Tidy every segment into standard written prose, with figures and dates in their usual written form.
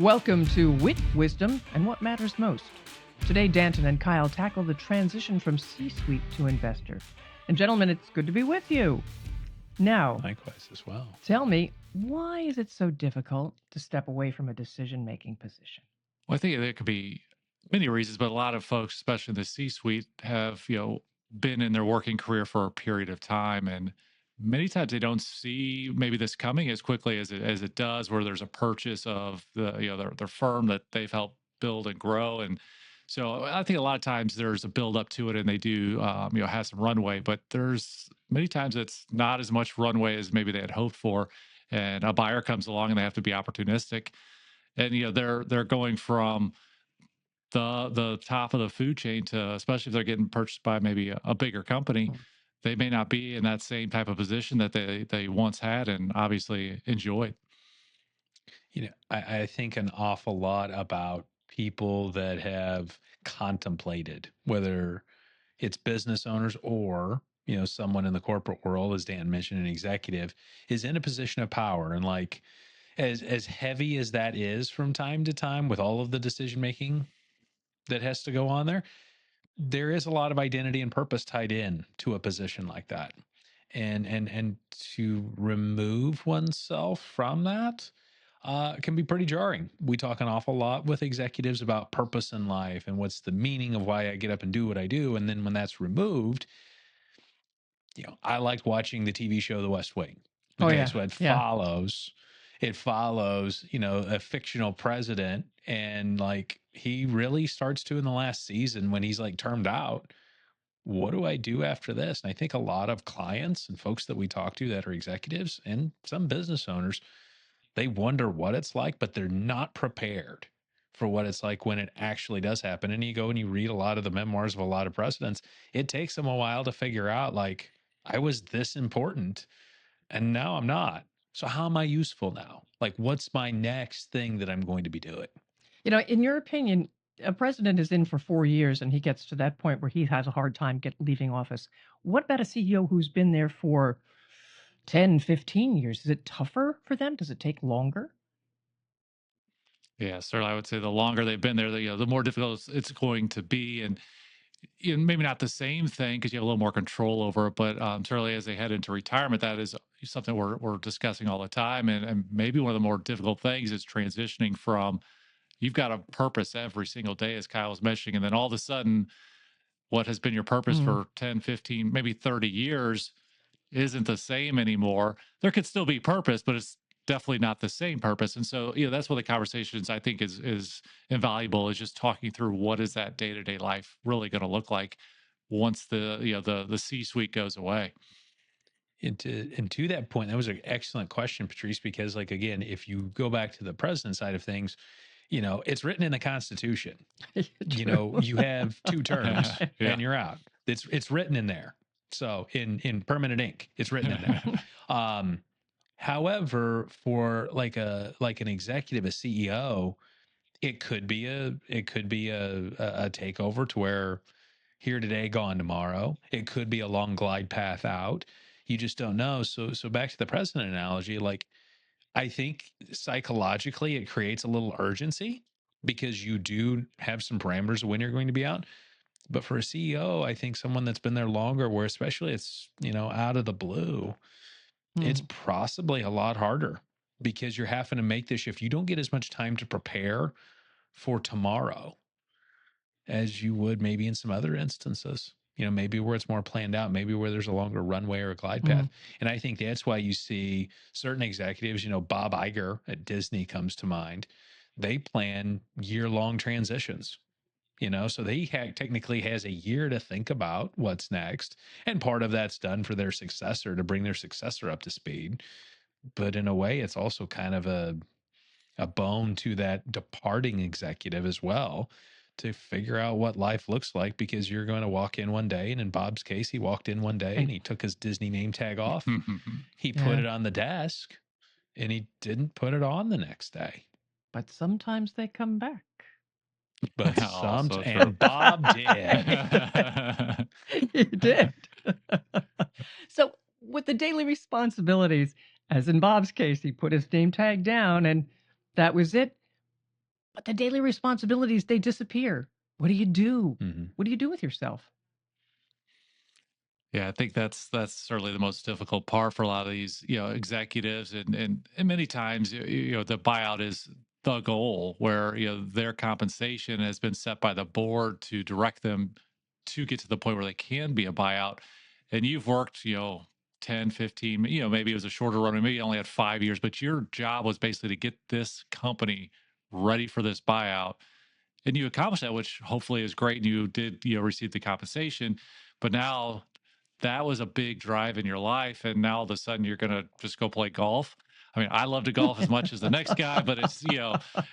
Welcome to Wit, Wisdom, and What Matters Most. Today, Danton and Kyle tackle the transition from C-suite to investor. And gentlemen, it's good to be with you. Now, Likewise as well. Tell me, why is it so difficult to step away from a decision-making position? Well, I think there could be many reasons, but a lot of folks, especially in the C-suite, have been in their working career for a period of time, and many times they don't see maybe this coming as quickly as it does, where there's a purchase of their firm that they've helped build and grow, and so I think a lot of times there's a build up to it, and they do have some runway, but there's many times it's not as much runway as maybe they had hoped for, and a buyer comes along and they have to be opportunistic, and they're going from the top of the food chain to, especially if they're getting purchased by maybe a bigger company, they may not be in that same type of position that they once had and obviously enjoyed. I think an awful lot about people that have contemplated whether it's business owners or someone in the corporate world, as Dan mentioned, an executive is in a position of power, and like as heavy as that is from time to time with all of the decision making that has to go on there is a lot of identity and purpose tied in to a position like that, and to remove oneself from that can be pretty jarring. We talk an awful lot with executives about purpose in life and what's the meaning of why I get up and do what I do, and then when that's removed, I liked watching the TV show The West Wing. So it follows, a fictional president, and like he really starts to in the last season when he's like termed out. What do I do after this? And I think a lot of clients and folks that we talk to that are executives and some business owners, they wonder what it's like, but they're not prepared for what it's like when it actually does happen. And you go and you read a lot of the memoirs of a lot of presidents. It takes them a while to figure out, like, I was this important and now I'm not. So how am I useful now? Like, what's my next thing that I'm going to be doing? In your opinion, a president is in for 4 years and he gets to that point where he has a hard time leaving office. What about a CEO who's been there for 10, 15 years? Is it tougher for them? Does it take longer? Yeah, certainly, I would say the longer they've been there, the more difficult it's going to be, and maybe not the same thing because you have a little more control over it, but certainly as they head into retirement, that is something we're discussing all the time, and maybe one of the more difficult things is transitioning from you've got a purpose every single day, as Kyle was mentioning, and then all of a sudden, what has been your purpose for 10, 15, maybe 30 years isn't the same anymore. There could still be purpose, but it's definitely not the same purpose. And so, that's one of the conversations I think is invaluable, is just talking through what is that day-to-day life really going to look like once the C-suite goes away. And to that point, that was an excellent question, Patrice, because like, again, if you go back to the president side of things, it's written in the Constitution. You have 2 terms and you're out. It's written in there. So in permanent ink, it's written in there. However, for like an executive, a CEO, it could be a takeover to where here today, gone tomorrow. It could be a long glide path out. You just don't know. So back to the president analogy, like I think psychologically it creates a little urgency because you do have some parameters of when you're going to be out. But for a CEO, I think someone that's been there longer, where especially it's, out of the blue, it's possibly a lot harder because you're having to make this shift. You don't get as much time to prepare for tomorrow as you would maybe in some other instances. Maybe where it's more planned out, maybe where there's a longer runway or a glide path. And I think that's why you see certain executives, Bob Iger at Disney comes to mind. They plan year-long transitions, so they technically has a year to think about what's next. And part of that's done for their successor to bring their successor up to speed. But in a way, it's also kind of a bone to that departing executive as well, to figure out what life looks like, because you're going to walk in one day, and in Bob's case, he walked in one day and he took his Disney name tag off. He put it on the desk and he didn't put it on the next day. But sometimes they come back. But and Bob did. He did. So with the daily responsibilities, as in Bob's case, he put his name tag down and that was it. But the daily responsibilities, they disappear. What do you do? Mhm. What do you do with yourself? Yeah, I think that's certainly the most difficult part for a lot of these, executives, and many times, the buyout is the goal, where their compensation has been set by the board to direct them to get to the point where they can be a buyout. And you've worked, 10, 15, maybe it was a shorter run, maybe you only had 5 years, but your job was basically to get this company ready for this buyout, and you accomplished that, which hopefully is great. And you did, receive the compensation, but now that was a big drive in your life. And now all of a sudden you're going to just go play golf. I mean, I love to golf as much as the next guy, but it's,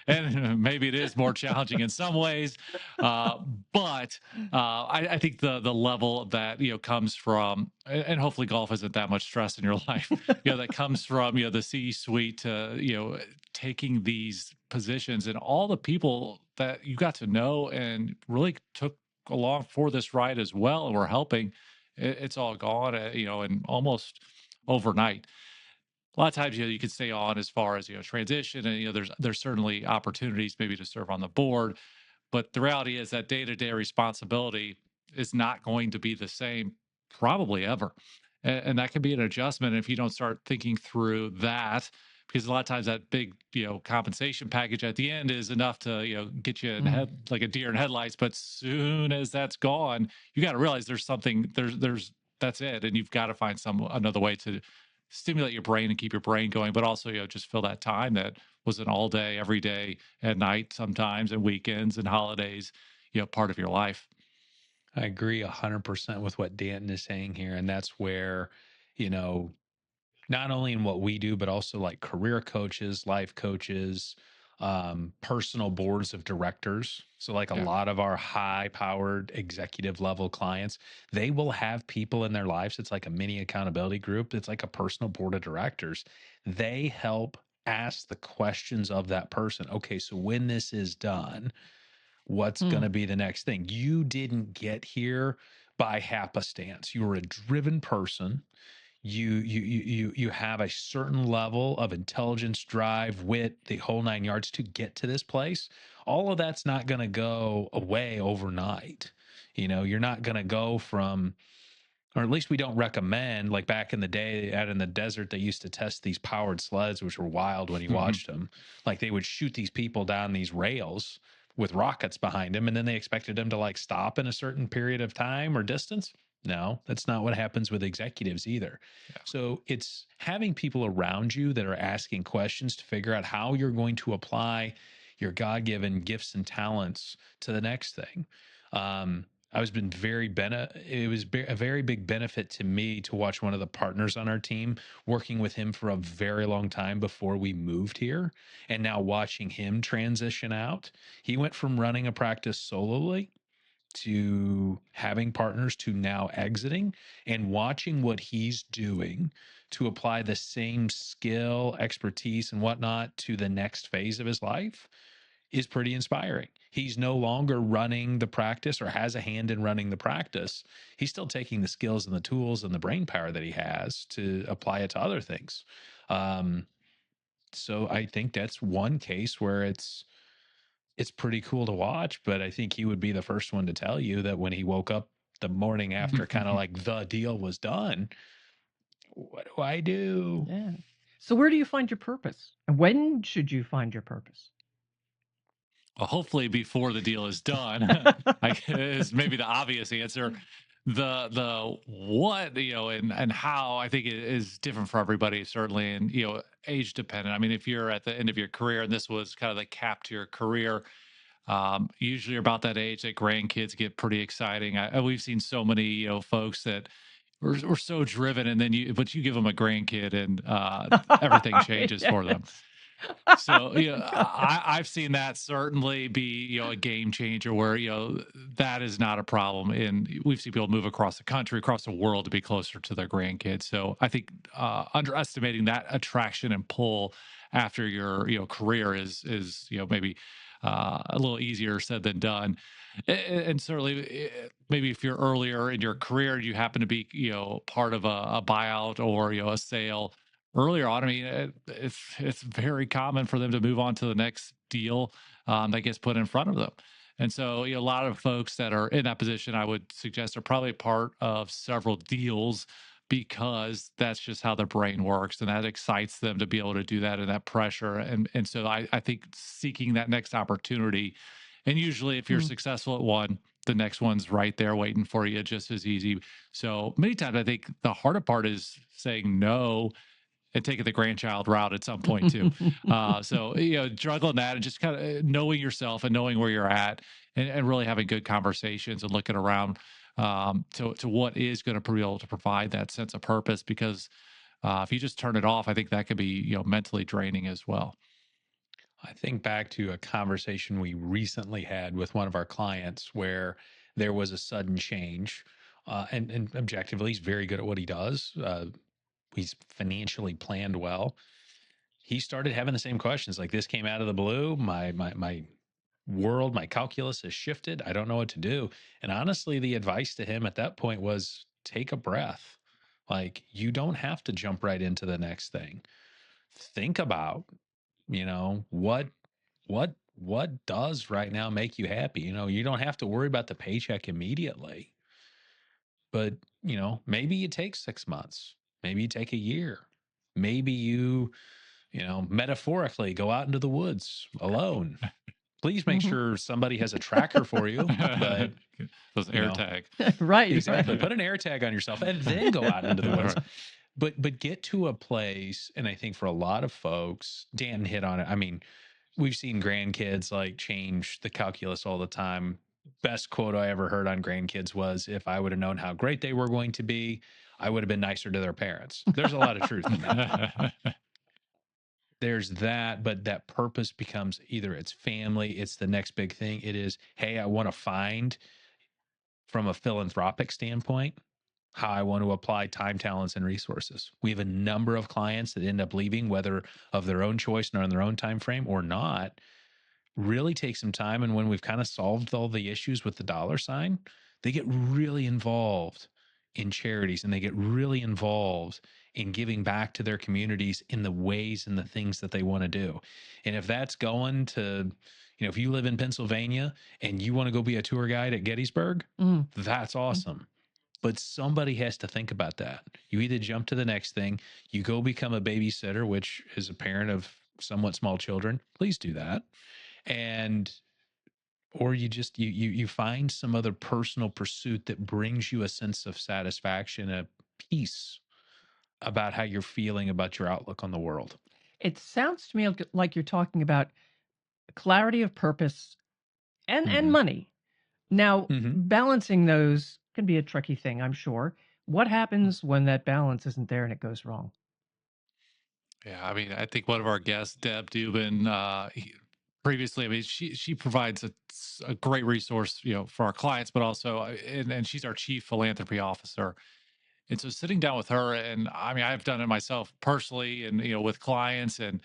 and maybe it is more challenging in some ways. Uh, but I think the level that, comes from, and hopefully golf isn't that much stress in your life, that comes from, the C suite to, taking these positions and all the people that you got to know and really took along for this ride as well and were helping, it's all gone, and almost overnight. A lot of times, you can stay on as far as transition, and there's certainly opportunities maybe to serve on the board, but the reality is that day to day responsibility is not going to be the same probably ever. And that can be an adjustment if you don't start thinking through that, because a lot of times that big, compensation package at the end is enough to, get you in Mm, head like a deer in headlights. But soon as that's gone, you got to realize there's something, there's, that's it. And you've got to find another way to stimulate your brain and keep your brain going, but also, just fill that time that was an all day, every day, at night, sometimes, and weekends and holidays, part of your life. I agree 100% with what Danton is saying here. And that's where, you know, not only in what we do, but also like career coaches, life coaches, personal boards of directors. So, like a Yeah. lot of our high powered executive level clients, they will have people in their lives. It's like a mini accountability group, it's like a personal board of directors. They help ask the questions of that person. Okay, so when this is done, what's going mm, to be the next thing? You didn't get here by happenstance. You were a driven person. You have a certain level of intelligence, drive, wit, the whole 9 yards to get to this place. All of that's not going to go away overnight. You're not going to go from, or at least we don't recommend, like back in the day out in the desert, they used to test these powered sleds, which were wild when you watched them. Like they would shoot these people down these rails with rockets behind them, and then they expected them to like stop in a certain period of time or distance. No, that's not what happens with executives either. Yeah. So it's having people around you that are asking questions to figure out how you're going to apply your God-given gifts and talents to the next thing. I was been very it was a very big benefit to me to watch one of the partners on our team working with him for a very long time before we moved here, and now watching him transition out. He went from running a practice solely to having partners to now exiting, and watching what he's doing to apply the same skill, expertise, and whatnot to the next phase of his life is pretty inspiring. He's no longer running the practice or has a hand in running the practice. He's still taking the skills and the tools and the brain power that he has to apply it to other things. Um, so I think that's one case where it's pretty cool to watch, but I think he would be the first one to tell you that when he woke up the morning after kind of like the deal was done, what do I do? yeah. So where do you find your purpose? And when should you find your purpose? Well, hopefully before the deal is done, I is maybe the obvious answer. The what, and how, I think it is different for everybody, certainly, and age dependent. I mean, if you're at the end of your career and this was kind of the cap to your career, usually about that age that grandkids get pretty exciting. We've seen so many folks that were so driven, and then but you give them a grandkid, and everything changes for them. Yes. So, Oh my God. I've seen that certainly be, a game changer where, that is not a problem. And we've seen people move across the country, across the world to be closer to their grandkids. So I think underestimating that attraction and pull after your, career is, maybe a little easier said than done. And certainly, maybe if you're earlier in your career, you happen to be, part of a buyout or, a sale, earlier on, I mean, it's very common for them to move on to the next deal that gets put in front of them. And so, a lot of folks that are in that position, I would suggest, are probably part of several deals because that's just how their brain works, and that excites them to be able to do that and that pressure. And so, I think seeking that next opportunity, and usually, if you're Mm. successful at one, the next one's right there waiting for you just as easy. So many times, I think the harder part is saying no and taking the grandchild route at some point too. So juggling that and just kind of knowing yourself and knowing where you're at, and really having good conversations and looking around to what is going to be able to provide that sense of purpose. Because if you just turn it off, I think that could be mentally draining as well. I think back to a conversation we recently had with one of our clients where there was a sudden change. And objectively, he's very good at what he does. He's financially planned well. He started having the same questions. Like, this came out of the blue. My world, my calculus has shifted. I don't know what to do. And honestly, the advice to him at that point was take a breath. Like, you don't have to jump right into the next thing. Think about, what does right now make you happy. You don't have to worry about the paycheck immediately, but maybe you take 6 months, maybe you take a year, maybe you metaphorically go out into the woods alone. Please make Mhm. sure somebody has a tracker for you. But Those you air know tag. Right, exactly, right. put an air tag on yourself and then go out into the woods. Right. But get to a place, and I think for a lot of folks, Dan hit on it. I mean, we've seen grandkids like change the calculus all the time. Best quote I ever heard on grandkids was, if I would have known how great they were going to be, I would have been nicer to their parents. There's a lot of truth in that. There's that, but that purpose becomes either it's family, it's the next big thing. It is, hey, I want to find, from a philanthropic standpoint, how I want to apply time, talents, and resources. We have a number of clients that end up leaving, whether of their own choice and on their own time frame or not. Really take some time, and when we've kind of solved all the issues with the dollar sign, they get really involved in charities, and they get really involved in giving back to their communities in the ways and the things that they want to do. And if that's going to, if you live in Pennsylvania and you want to go be a tour guide at Gettysburg, Mm. that's awesome. But somebody has to think about that. You either jump to the next thing, you go become a babysitter, which is a parent of somewhat small children. Please do that. And or you just you find some other personal pursuit that brings you a sense of satisfaction, a peace about how you're feeling about your outlook on the world. It sounds to me like you're talking about clarity of purpose and Hmm. money. Now, Hmm. balancing those can be a tricky thing, I'm sure. What happens when that balance isn't there and it goes wrong? Yeah, I mean, I think one of our guests, Deb Dubin, previously, I mean, she provides a great resource, for our clients, but also, and she's our chief philanthropy officer. And so, sitting down with her, and I mean, I've done it myself personally, and with clients, and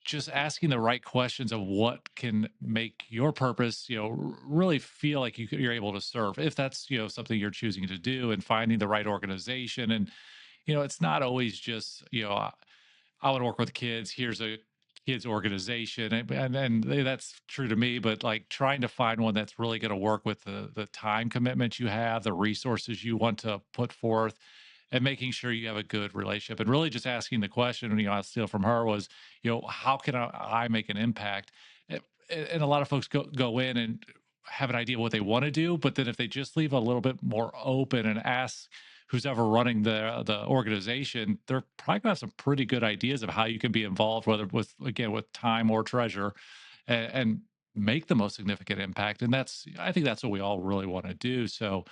just asking the right questions of what can make your purpose, really feel like you're able to serve, if that's something you're choosing to do, and finding the right organization. And it's not always just I want to work with kids. Here's a kids organization, and that's true to me. But like trying to find one that's really going to work with the time commitment you have, the resources you want to put forth, and making sure you have a good relationship. And really just asking the question, I steal from her was, how can I make an impact? And a lot of folks go in and have an idea what they want to do, but then if they just leave a little bit more open and ask who's ever running the organization, they're probably gonna have some pretty good ideas of how you can be involved, whether with time or treasure, and make the most significant impact. And I think that's what we all really want to do. So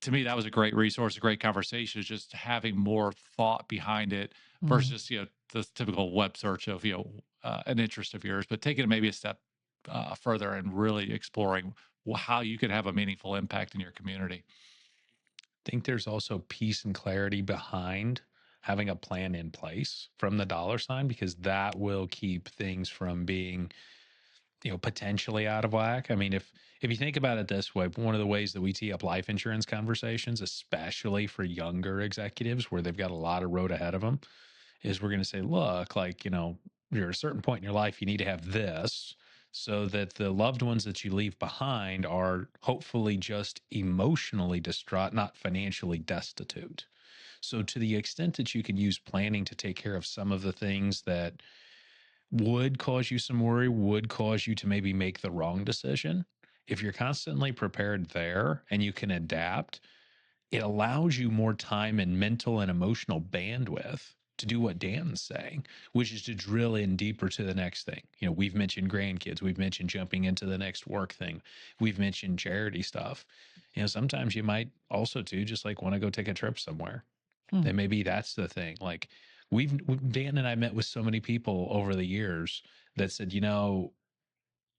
to me, that was a great resource, a great conversation, is just having more thought behind it Mm. versus the typical web search of an interest of yours, but taking it maybe a step further and really exploring how you can have a meaningful impact in your community. Think there's also peace and clarity behind having a plan in place from the dollar sign, because that will keep things from being potentially out of whack. I mean, if you think about it this way, one of the ways that we tee up life insurance conversations, especially for younger executives where they've got a lot of road ahead of them, is we're going to say, look, like, you're at a certain point in your life, you need to have this so that the loved ones that you leave behind are hopefully just emotionally distraught, not financially destitute. So, to the extent that you can use planning to take care of some of the things that would cause you some worry, would cause you to maybe make the wrong decision, if you're constantly prepared there and you can adapt, it allows you more time and mental and emotional bandwidth to do what Dan's saying, which is to drill in deeper to the next thing. We've mentioned grandkids, we've mentioned jumping into the next work thing, we've mentioned charity stuff. Sometimes you might also too just like want to go take a trip somewhere. And maybe that's the thing. Like Dan and I met with so many people over the years that said,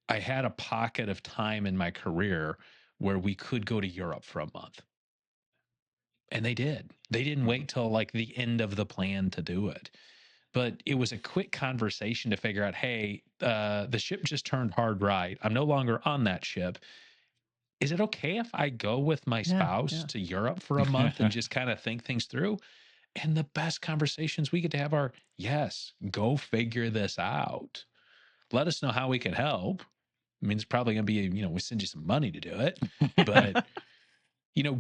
I had a pocket of time in my career where we could go to Europe for a month. And they did. They didn't wait till like the end of the plan to do it. But it was a quick conversation to figure out, hey, the ship just turned hard right. I'm no longer on that ship. Is it okay if I go with my spouse to Europe for a month and just kind of think things through? And the best conversations we get to have are, yes, go figure this out. Let us know how we can help. I mean, it's probably going to be, we send you some money to do it, but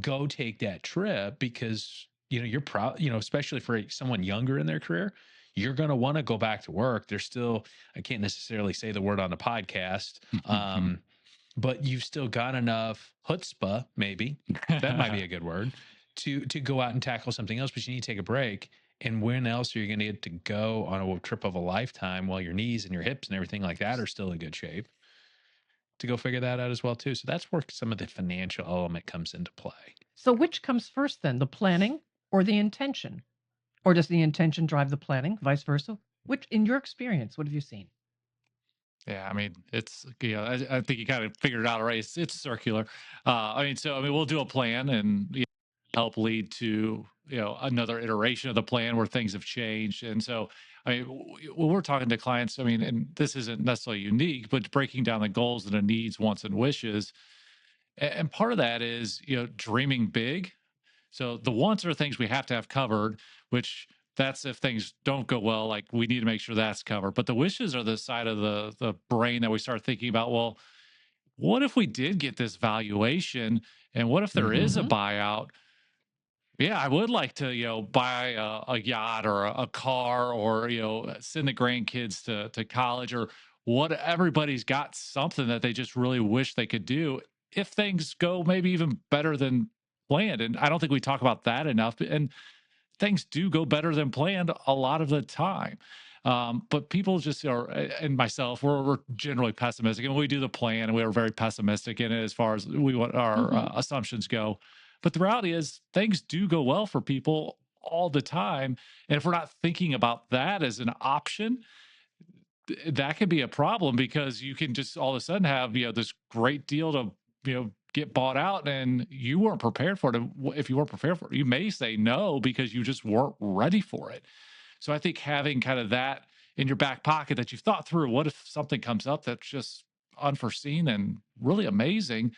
go take that trip because, you're proud, especially for someone younger in their career, you're going to want to go back to work. There's still, I can't necessarily say the word on a podcast, but you've still got enough chutzpah, maybe that might be a good word, to go out and tackle something else, but you need to take a break. And when else are you going to get to go on a trip of a lifetime while your knees and your hips and everything like that are still in good shape? To go figure that out as well too. So that's where some of the financial element comes into play. So which comes first then, the planning or the intention? Or does the intention drive the planning, vice versa? Which, in your experience, what have you seen? Yeah, I mean, it's I think you kind of figured it out already. It's circular. We'll do a plan and help lead to another iteration of the plan where things have changed. And so, when we're talking to clients, and this isn't necessarily unique, but breaking down the goals and the needs, wants, and wishes. And part of that is dreaming big. So the wants are things we have to have covered, which that's if things don't go well, like we need to make sure that's covered. But the wishes are the side of the brain that we start thinking about, well, what if we did get this valuation and what if there is a buyout? Yeah, I would like to, buy a yacht or a car or, send the grandkids to college or what. Everybody's got something that they just really wish they could do if things go maybe even better than planned. And I don't think we talk about that enough. And things do go better than planned a lot of the time. But people just are, and myself, we're generally pessimistic, and we do the plan, and we are very pessimistic in it as far as we want our assumptions go. But the reality is, things do go well for people all the time, and if we're not thinking about that as an option, that could be a problem because you can just all of a sudden have this great deal to get bought out and you weren't prepared for it. If you weren't prepared for it, you may say no because you just weren't ready for it. So I think having kind of that in your back pocket that you've thought through, what if something comes up that's just unforeseen and really amazing?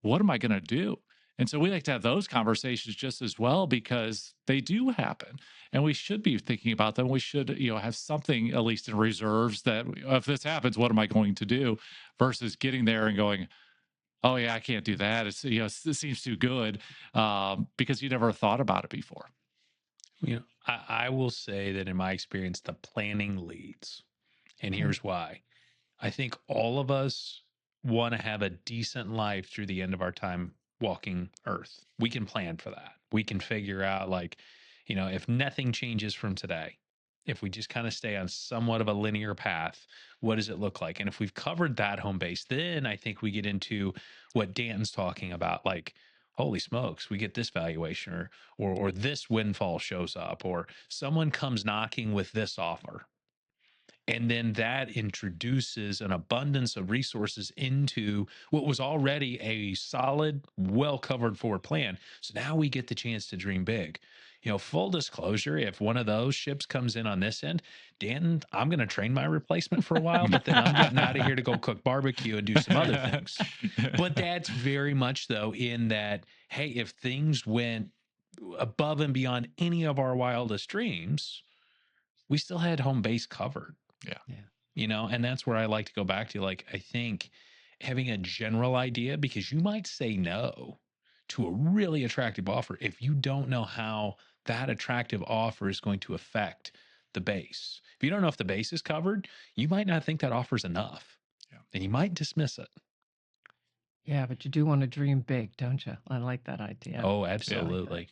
What am I going to do? And so we like to have those conversations just as well because they do happen and we should be thinking about them. We should, have something at least in reserves that if this happens, what am I going to do versus getting there and going, oh yeah, I can't do that. It's, it seems too good because you never thought about it before. I will say that in my experience, the planning leads. And here's why. I think all of us want to have a decent life through the end of our time walking Earth. We can plan for that. We can figure out, like, if nothing changes from today, if we just kind of stay on somewhat of a linear path, what does it look like? And if we've covered that home base, then I think we get into what Danton's talking about, like, holy smokes, we get this valuation or this windfall shows up or someone comes knocking with this offer. And then that introduces an abundance of resources into what was already a solid, well covered forward plan. So now we get the chance to dream big. Full disclosure, if one of those ships comes in on this end, Dan, I'm going to train my replacement for a while, but then I'm getting out of here to go cook barbecue and do some other things. But that's very much, though, in that, hey, if things went above and beyond any of our wildest dreams, we still had home base covered. Yeah. You know, and that's where I like to go back to. Like, I think having a general idea, because you might say no to a really attractive offer if you don't know how that attractive offer is going to affect the base. If you don't know if the base is covered, you might not think that offer's enough. Yeah. And you might dismiss it. Yeah, but you do want to dream big, don't you? I like that idea. Oh, absolutely.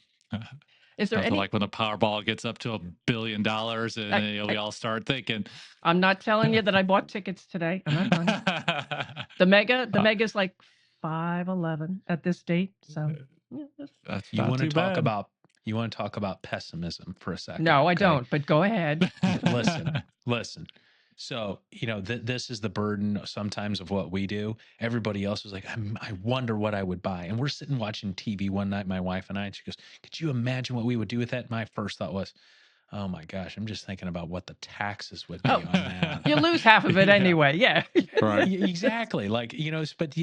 Is there Nothing any? like when the Powerball gets up to $1 billion and we all start thinking. I'm not telling you that I bought tickets today. I'm not telling you. The mega's like 511 at this date. So yeah, That's You not want to too talk bad. about pessimism for a second. no, I okay? don't. But go ahead. Listen. So, you know, this is the burden sometimes of what we do. Everybody else was like, I wonder what I would buy. And we're sitting watching TV one night, my wife and I, and she goes, could you imagine what we would do with that? And my first thought was, oh my gosh, I'm just thinking about what the taxes would be on that. You lose half of it Yeah. anyway. Yeah. Right. Exactly. Like, you know, but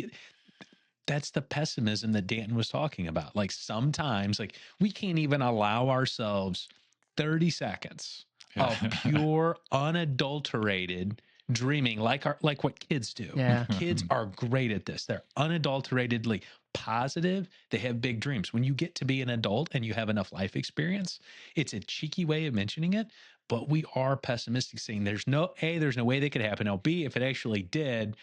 that's the pessimism that Danton was talking about. Like, sometimes, like, we can't even allow ourselves 30 seconds of pure, unadulterated dreaming, like what kids do. Yeah. Kids are great at this. They're unadulteratedly positive. They have big dreams. When you get to be an adult and you have enough life experience, it's a cheeky way of mentioning it, but we are pessimistic, saying there's no way that could happen. Now, B, if it actually did,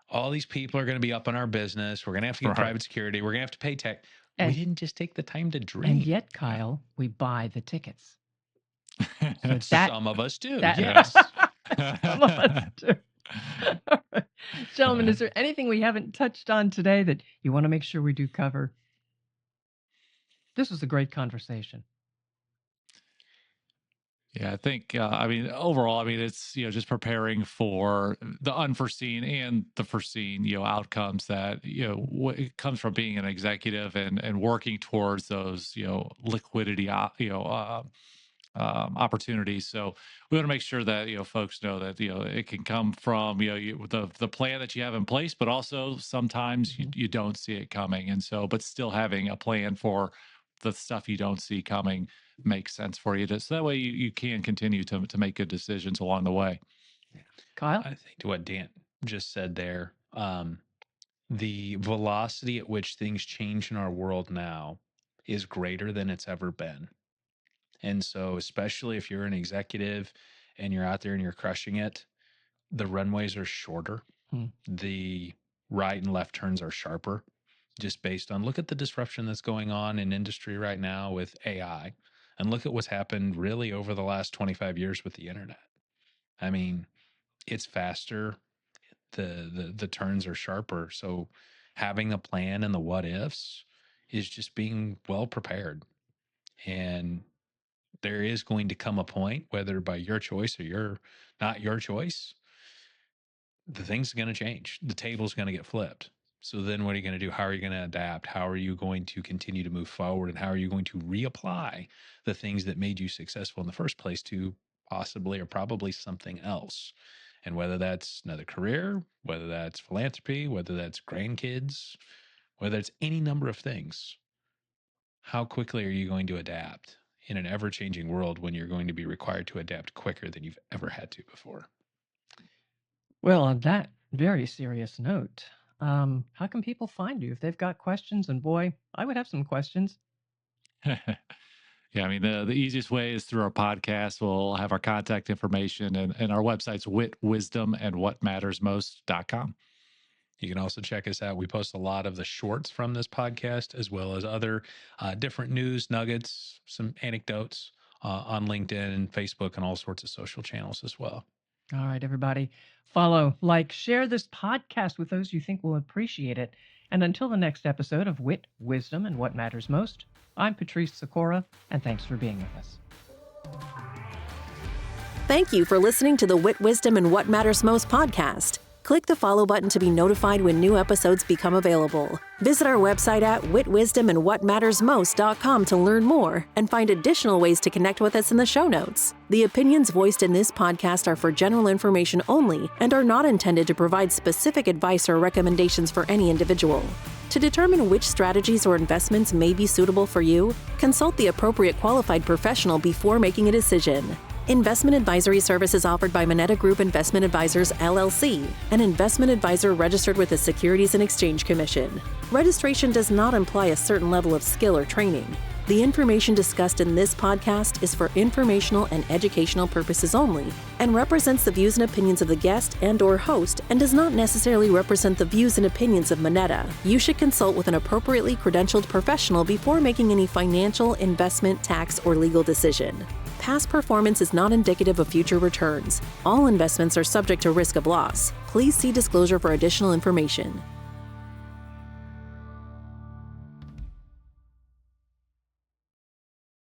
all these people are going to be up on our business. We're going to have to get private security. We're going to have to pay tax. We didn't just take the time to dream. And yet, Kyle, we buy the tickets. Some of us do. Yes. Some of us do. All right. Gentlemen, is there anything we haven't touched on today that you want to make sure we do cover? This was a great conversation. Yeah, I think, I mean, overall, I mean, it's, you know, just preparing for the unforeseen and the foreseen, you know, outcomes that, you know, it comes from being an executive and working towards those, you know, liquidity, opportunities. So we want to make sure that, you know, folks know that, you know, it can come from, you know, the plan that you have in place, but also sometimes you don't see it coming. And so, but still having a plan for the stuff you don't see coming makes sense for you. So that way you can continue to make good decisions along the way. Kyle? I think to what Dan just said there, the velocity at which things change in our world now is greater than it's ever been. And so, especially if you're an executive and you're out there and you're crushing it, the runways are shorter. The right and left turns are sharper, just based on, look at the disruption that's going on in industry right now with AI, and look at what's happened really over the last 25 years with the internet. I mean, it's faster. The turns are sharper. So having a plan and the what ifs is just being well prepared. And there is going to come a point, whether by your choice or not your choice, the thing's going to change. The table's going to get flipped. So then what are you going to do? How are you going to adapt? How are you going to continue to move forward? And how are you going to reapply the things that made you successful in the first place to possibly or probably something else? And whether that's another career, whether that's philanthropy, whether that's grandkids, whether it's any number of things, how quickly are you going to adapt in an ever-changing world when you're going to be required to adapt quicker than you've ever had to before? Well, on that very serious note, how can people find you if they've got questions? And boy, I would have some questions. Yeah, I mean, the easiest way is through our podcast. We'll have our contact information, and our website's witwisdomandwhatmattersmost.com. You can also check us out. We post a lot of the shorts from this podcast, as well as other different news nuggets, some anecdotes on LinkedIn and Facebook and all sorts of social channels as well. All right, everybody. Follow, like, share this podcast with those you think will appreciate it. And until the next episode of Wit, Wisdom, and What Matters Most, I'm Patrice Sikora, and thanks for being with us. Thank you for listening to the Wit, Wisdom, and What Matters Most podcast. Click the follow button to be notified when new episodes become available. Visit our website at witwisdomandwhatmattersmost.com to learn more and find additional ways to connect with us in the show notes. The opinions voiced in this podcast are for general information only and are not intended to provide specific advice or recommendations for any individual. To determine which strategies or investments may be suitable for you, consult the appropriate qualified professional before making a decision. Investment advisory services offered by Moneta Group Investment Advisors, LLC, an investment advisor registered with the Securities and Exchange Commission. Registration does not imply a certain level of skill or training. The information discussed in this podcast is for informational and educational purposes only and represents the views and opinions of the guest and/or host and does not necessarily represent the views and opinions of Moneta. You should consult with an appropriately credentialed professional before making any financial, investment, tax, or legal decision. Past performance is not indicative of future returns. All investments are subject to risk of loss. Please see disclosure for additional information.